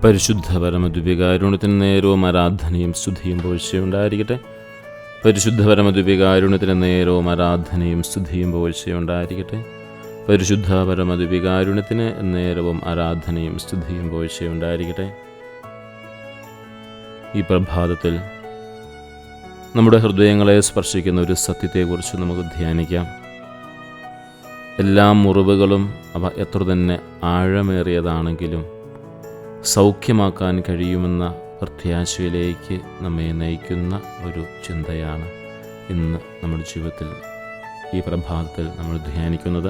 പരിശുദ്ധ പരമദ്വികാരുണ്യത്തിന് നേരവും ആരാധനയും സ്തുതിയും പോഴ്ചയുണ്ടായിരിക്കട്ടെ. പരിശുദ്ധ പരമദ്വികാരുണ്യത്തിന് നേരവും ആരാധനയും സ്തുതിയും പോഴ്ചയുണ്ടായിരിക്കട്ടെ. പരിശുദ്ധ പരമദ്വികാരുണ്യത്തിന് നേരവും ആരാധനയും സ്തുതിയും പോഴ്ചയുണ്ടായിരിക്കട്ടെ. ഈ പ്രഭാതത്തിൽ നമ്മുടെ ഹൃദയങ്ങളെ സ്പർശിക്കുന്ന ഒരു സത്യത്തെക്കുറിച്ച് നമുക്ക് ധ്യാനിക്കാം. എല്ലാ മുറിവുകളും അവ എത്ര തന്നെ ആഴമേറിയതാണെങ്കിലും സൗഖ്യമാക്കാൻ കഴിയുമെന്ന പ്രത്യാശയിലേക്ക് നമ്മെ നയിക്കുന്ന ഒരു ചിന്തയാണ് ഇന്ന് നമ്മുടെ ജീവിതത്തിൽ ഈ പ്രഭാതത്തിൽ നമ്മൾ ധ്യാനിക്കുന്നത്.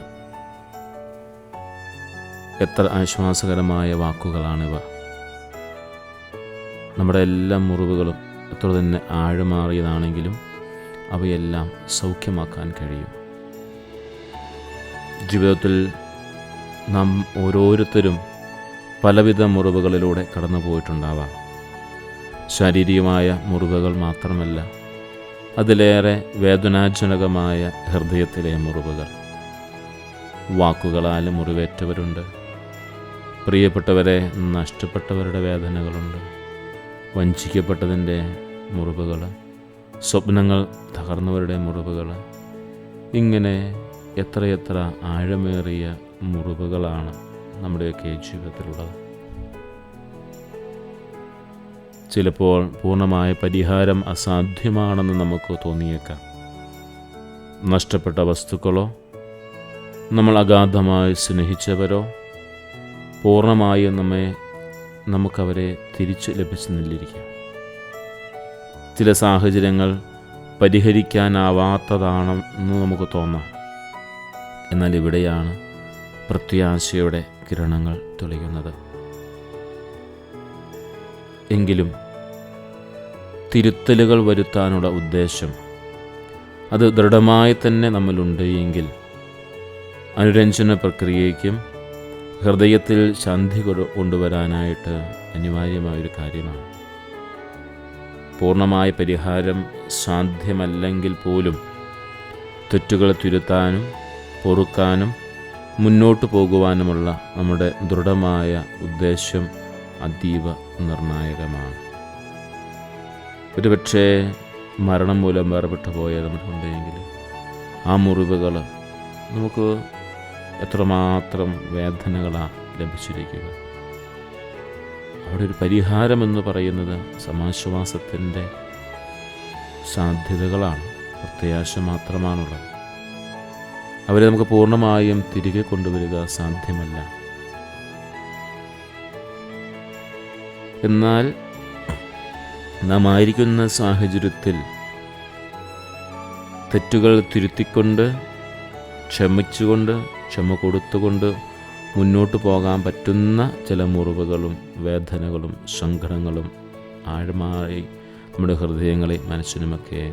എത്ര ആശ്വാസകരമായ വാക്കുകളാണിവ. നമ്മുടെ എല്ലാ മുറിവുകളും എത്ര തന്നെ ആഴമേറിയതാണെങ്കിലും അവയെല്ലാം സൗഖ്യമാക്കാൻ കഴിയും. ജീവിതത്തിൽ നാം ഓരോരുത്തരും പലവിധ മുറിവുകളിലൂടെ കടന്നു പോയിട്ടുണ്ടാവാം. ശാരീരികമായ മുറിവുകൾ മാത്രമല്ല, അതിലേറെ വേദനാജനകമായ ഹൃദയത്തിലെ മുറിവുകൾ. വാക്കുകളാൽ മുറിവേറ്റവരുണ്ട്, പ്രിയപ്പെട്ടവരെ നഷ്ടപ്പെട്ടവരുടെ വേദനകളുണ്ട്, വഞ്ചിക്കപ്പെട്ടതിൻ്റെ മുറിവുകൾ, സ്വപ്നങ്ങൾ തകർന്നവരുടെ മുറിവുകൾ. ഇങ്ങനെ എത്രയെത്ര ആഴമേറിയ മുറിവുകളാണ് നമ്മുടെയൊക്കെ ജീവിതത്തിലുള്ളത്. ചിലപ്പോൾ പൂർണ്ണമായ പരിഹാരം അസാധ്യമാണെന്ന് നമുക്ക് തോന്നിയേക്കാം. നഷ്ടപ്പെട്ട വസ്തുക്കളോ, നമ്മൾ അഗാധമായി സ്നേഹിച്ചവരോ പൂർണ്ണമായും നമുക്കവരെ തിരിച്ചു ലഭിച്ചെന്നിരിക്കാം. ചില സാഹചര്യങ്ങൾ പരിഹരിക്കാനാവാത്തതാണെന്ന് നമുക്ക് തോന്നാം. എന്നാൽ ഇവിടെയാണ് പ്രത്യാശയുടെ കിരണങ്ങൾ തെളിയുന്നത്. എങ്കിലും തിരുത്തലുകൾ വരുത്താനുള്ള ഉദ്ദേശം അത് ദൃഢമായി തന്നെ നമ്മളുണ്ട് എങ്കിൽ അനുരഞ്ജന പ്രക്രിയയ്ക്കും ഹൃദയത്തിൽ ശാന്തി കൊണ്ടുവരാനായിട്ട് അനിവാര്യമായൊരു കാര്യമാണ്. പൂർണ്ണമായ പരിഹാരം സാധ്യമല്ലെങ്കിൽ പോലും തെറ്റുകൾ തിരുത്താനും പൊറുക്കാനും മുന്നോട്ട് പോകുവാനുമുള്ള നമ്മുടെ ദൃഢമായ ഉദ്ദേശം അതീവ നിർണായകമാണ്. ഒരുപക്ഷേ മരണം മൂലം വേർപെട്ടു പോയ നമുക്കുണ്ടെങ്കിൽ ആ മുറിവുകൾ നമുക്ക് എത്രമാത്രം വേദനകളാണ് ലഭിച്ചിരിക്കുക. അവിടെ ഒരു പരിഹാരമെന്ന് പറയുന്നത് സമാശ്വാസത്തിൻ്റെ സാധ്യതകളാണ്, പ്രത്യാശ മാത്രമാണുള്ളത്. അവരെ നമുക്ക് പൂർണ്ണമായും തിരികെ കൊണ്ടുവരിക സാധ്യമല്ല. എന്നാൽ നാം ആയിരിക്കുന്ന സാഹചര്യത്തിൽ തെറ്റുകൾ തിരുത്തിക്കൊണ്ട്, ക്ഷമിച്ചുകൊണ്ട്, ക്ഷമ കൊടുത്തുകൊണ്ട് മുന്നോട്ട് പോകാൻ പറ്റുന്ന ചില മുറിവുകളും വേദനകളും സങ്കടങ്ങളും ആഴമായി നമ്മുടെ ഹൃദയങ്ങളെ മനസ്സിനുമൊക്കെ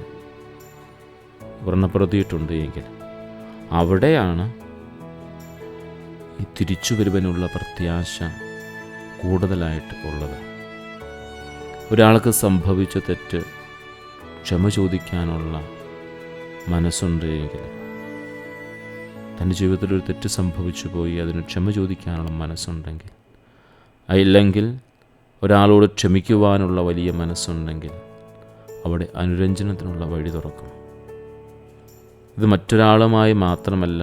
വ്രണപ്പെടുത്തിയിട്ടുണ്ട് എങ്കിൽ അവിടെയാണ് ഈ തിരിച്ചുവരുവാനുള്ള പ്രത്യാശ കൂടുതലായിട്ട് ഉള്ളത്. ഒരാൾക്ക് സംഭവിച്ച തെറ്റ് ക്ഷമ ചോദിക്കാനുള്ള മനസ്സുണ്ട് എങ്കിൽ, തൻ്റെ ജീവിതത്തിൽ ഒരു തെറ്റ് സംഭവിച്ചു പോയി അതിന് ക്ഷമ ചോദിക്കാനുള്ള മനസ്സുണ്ടെങ്കിൽ, അല്ലെങ്കിൽ ഒരാളോട് ക്ഷമിക്കുവാനുള്ള വലിയ മനസ്സുണ്ടെങ്കിൽ അവിടെ അനുരഞ്ജനത്തിനുള്ള വഴി തുറക്കും. ഇത് മറ്റൊരാളുമായി മാത്രമല്ല,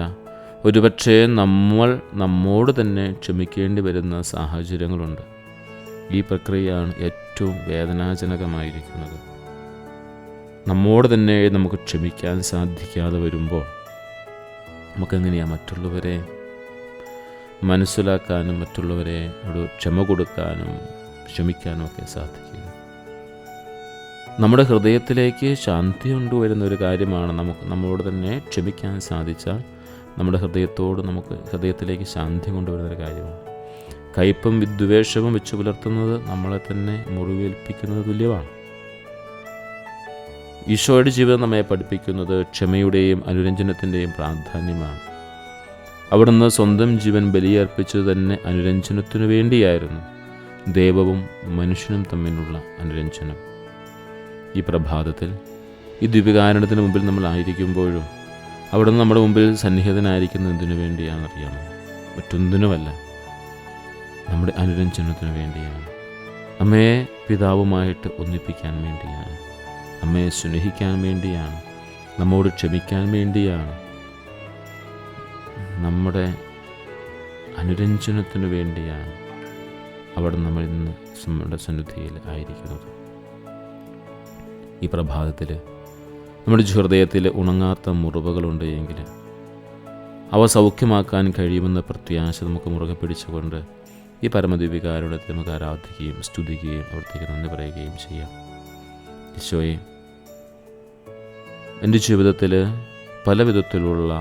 ഒരുപക്ഷേ നമ്മോട് തന്നെ ക്ഷമിക്കേണ്ടി വരുന്ന സാഹചര്യങ്ങളുണ്ട്. ഈ പ്രക്രിയയാണ് ഏറ്റവും വേദനാജനകമായിരിക്കുന്നത്. നമ്മോട് തന്നെ നമുക്ക് ക്ഷമിക്കാൻ സാധിക്കാതെ വരുമ്പോൾ നമുക്കെങ്ങനെയാണ് മറ്റുള്ളവരെ മനസ്സിലാക്കാനും മറ്റുള്ളവരെ ക്ഷമ കൊടുക്കാനും ക്ഷമിക്കാനും ഒക്കെ സാധിക്കുക? നമ്മുടെ ഹൃദയത്തിലേക്ക് ശാന്തി കൊണ്ടുവരുന്ന ഒരു കാര്യമാണ് നമ്മളോട് തന്നെ ക്ഷമിക്കാൻ സാധിച്ചാൽ നമ്മുടെ ഹൃദയത്തിലേക്ക് ശാന്തി കൊണ്ടുവരുന്നൊരു കാര്യമാണ്. കയ്പും വിദ്വേഷവും വെച്ച് പുലർത്തുന്നത് നമ്മളെ തന്നെ മുറിവേൽപ്പിക്കുന്നത് തുല്യമാണ്. ഈശോയുടെ ജീവിതം നമ്മെ പഠിപ്പിക്കുന്നത് ക്ഷമയുടെയും അനുരഞ്ജനത്തിൻ്റെയും പ്രാധാന്യമാണ്. അവിടുന്ന് സ്വന്തം ജീവൻ ബലിയർപ്പിച്ചത് തന്നെ അനുരഞ്ജനത്തിനു വേണ്ടിയായിരുന്നു. ദൈവവും മനുഷ്യനും തമ്മിലുള്ള അനുരഞ്ജനം. ഈ പ്രഭാതത്തിൽ ഈ ദിവ്യകാരുണ്യത്തിന് മുമ്പിൽ നമ്മളായിരിക്കുമ്പോഴും അവിടുന്ന് നമ്മുടെ മുമ്പിൽ സന്നിഹിതനായിരിക്കുന്നത് എന്തിനു വേണ്ടിയാണെന്നറിയാമോ? മറ്റൊന്നിനുമല്ല, നമ്മുടെ അനുരഞ്ജനത്തിനു വേണ്ടിയാണ്. അമ്മയെ പിതാവുമായിട്ട് ഒന്നിപ്പിക്കാൻ വേണ്ടിയാണ്, അമ്മയെ സ്നേഹിക്കാൻ വേണ്ടിയാണ്, നമ്മോട് ക്ഷമിക്കാൻ വേണ്ടിയാണ്, നമ്മുടെ അനുരഞ്ജനത്തിനു വേണ്ടിയാണ് അവിടെ നമ്മൾ ഇന്ന് നമ്മുടെ സന്നിധിയിൽ ആയിരിക്കുന്നത്. ഈ പ്രഭാതത്തിൽ നമ്മുടെ ഹൃദയത്തിൽ ഉണങ്ങാത്ത മുറിവുകളുണ്ട് എങ്കിൽ അവ സൗഖ്യമാക്കാൻ കഴിയുമെന്ന പ്രത്യാശ നമുക്ക് മുറുകെ പിടിച്ചുകൊണ്ട് ഈ പരമദിവ്യകാരുടെ നമുക്ക് ആരാധിക്കുകയും സ്തുതിക്കുകയും അവിടത്തേക്ക് നന്ദി പറയുകയും ചെയ്യാം. ഈശോയെ, എൻ്റെ ജീവിതത്തിൽ പല വിധത്തിലുള്ള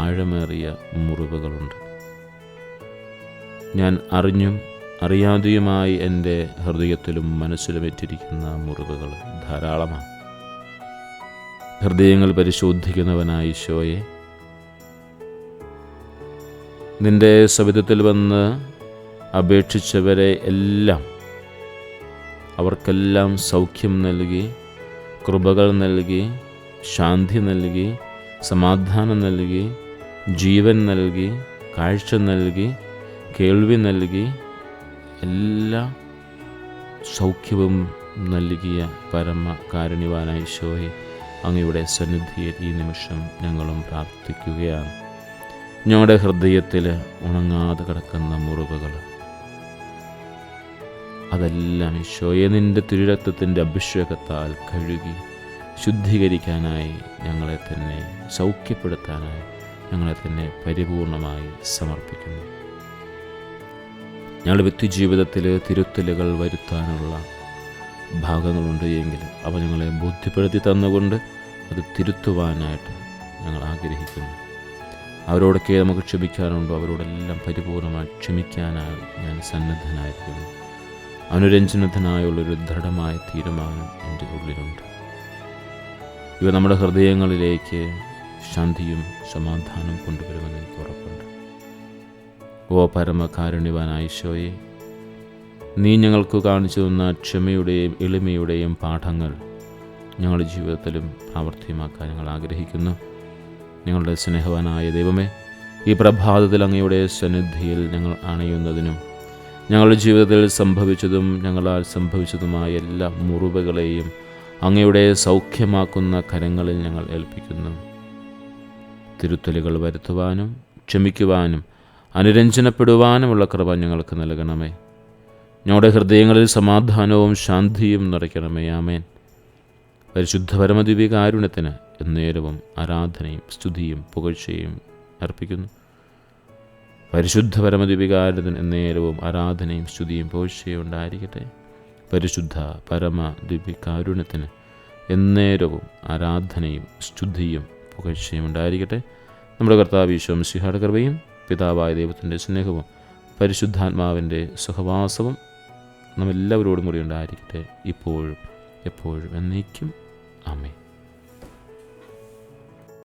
ആഴമേറിയ മുറിവുകളുണ്ട്. ഞാൻ അറിഞ്ഞും അറിയാതെയുമായി എൻ്റെ ഹൃദയത്തിലും മനസ്സിലും ഏറ്റിരിക്കുന്ന മുറിവുകൾ ധാരാളമാണ്. ഹൃദയങ്ങൾ പരിശോധിക്കുന്നവനായ ഈശോയെ, നിൻ്റെ സവിധത്തിൽ വന്ന് അപേക്ഷിച്ചവരെ എല്ലാം അവർക്കെല്ലാം സൗഖ്യം നൽകി, കൃപകൾ നൽകി, ശാന്തി നൽകി, സമാധാനം നൽകി, ജീവൻ നൽകി, കാഴ്ച നൽകി, കേൾവി നൽകി, എല്ലാ സൗഖ്യവും നൽകിയ പരമ കാരുണ്യവാനായ ഈശോയെ, അങ്ങയുടെ സന്നിധിയിൽ ഈ നിമിഷം ഞങ്ങളും പ്രാർത്ഥിക്കുകയാണ്. ഞങ്ങളുടെ ഹൃദയത്തിൽ ഉണങ്ങാതെ കിടക്കുന്ന മുറിവുകൾ അതെല്ലാം ഈശോയെ നിൻ്റെ തിരുരക്തത്തിൻ്റെ അഭിഷേകത്താൽ കഴുകി ശുദ്ധീകരിക്കാനായി ഞങ്ങളെ തന്നെ സൗഖ്യപ്പെടുത്താനായി ഞങ്ങളെ തന്നെ പരിപൂർണമായി സമർപ്പിക്കുന്നു. ഞങ്ങളുടെ വ്യക്തിജീവിതത്തിൽ തിരുത്തലുകൾ വരുത്താനുള്ള ഭാഗങ്ങളുണ്ട് എങ്കിൽ അവ ഞങ്ങളെ ബോധ്യപ്പെടുത്തി തന്നുകൊണ്ട് അത് തിരുത്തുവാനായിട്ട് ഞങ്ങൾ ആഗ്രഹിക്കുന്നു. അവരോടൊക്കെ നമുക്ക് ക്ഷമിക്കാറുണ്ടോ അവരോടെല്ലാം പരിപൂർണമായി ക്ഷമിക്കാനായി ഞാൻ സന്നദ്ധനായിരിക്കുന്നു. അനുരഞ്ജനത്തിനായുള്ളൊരു ദൃഢമായ തീരുമാനം എൻ്റെ ഉള്ളിലുണ്ട്. ഇവ നമ്മുടെ ഹൃദയങ്ങളിലേക്ക് ശാന്തിയും സമാധാനം കൊണ്ടുവരുമെന്ന് എനിക്ക് ഉറപ്പുണ്ട്. ഓ പരമകാരുണ്യവാനായ ഈശോയെ, നീ ഞങ്ങൾക്ക് കാണിച്ചു തന്ന ക്ഷമയുടെയും എളിമയുടെയും പാഠങ്ങൾ ഞങ്ങളുടെ ജീവിതത്തിലും പ്രാവർത്തികമാക്കാൻ ഞങ്ങൾ ആഗ്രഹിക്കുന്നു. ഞങ്ങളുടെ സ്നേഹവാനായ ദൈവമേ, ഈ പ്രഭാതത്തിൽ അങ്ങയുടെ സന്നിധിയിൽ ഞങ്ങൾ അണയുന്നതിനും ഞങ്ങളുടെ ജീവിതത്തിൽ സംഭവിച്ചതും ഞങ്ങളാൽ സംഭവിച്ചതുമായ എല്ലാ മുറിവുകളെയും അങ്ങയുടെ സൗഖ്യമാക്കുന്ന കരങ്ങളിൽ ഞങ്ങൾ ഏൽപ്പിക്കുന്നു. തിരുത്തലുകൾ വരുത്തുവാനും ക്ഷമിക്കുവാനും അനുരഞ്ജനപ്പെടുവാനുമുള്ള കൃപ ഞങ്ങൾക്ക് നൽകണമേ. ഞങ്ങളുടെ ഹൃദയങ്ങളിൽ സമാധാനവും ശാന്തിയും നിറയ്ക്കണമേ. ആമേൻ. പരിശുദ്ധ പരമദിവ്യകാരുണ്യത്തിന് എന്നേരവും ആരാധനയും സ്തുതിയും പുകഴ്ചയും അർപ്പിക്കുന്നു. പരിശുദ്ധ പരമദിവ്യകാരുണ്യത്തിന് എന്നേരവും ആരാധനയും സ്തുതിയും പുകഴ്ചയും ഉണ്ടായിരിക്കട്ടെ. പരിശുദ്ധ പരമദിവ്യകാരുണ്യത്തിന് എന്നേരവും ആരാധനയും സ്തുതിയും പുകഴ്ചയും ഉണ്ടായിരിക്കട്ടെ. നമ്മുടെ കർത്താവ് ഈശോ മിശിഹായുടെ കൃപയും പിതാവായ ദൈവത്തിൻ്റെ സ്നേഹവും പരിശുദ്ധാത്മാവിൻ്റെ സഹവാസവും നമ്മെല്ലാവരോടും കൂടി ഉണ്ടായിരിക്കട്ടെ, ഇപ്പോഴും എപ്പോഴും എന്നേക്കും. ആമേൻ.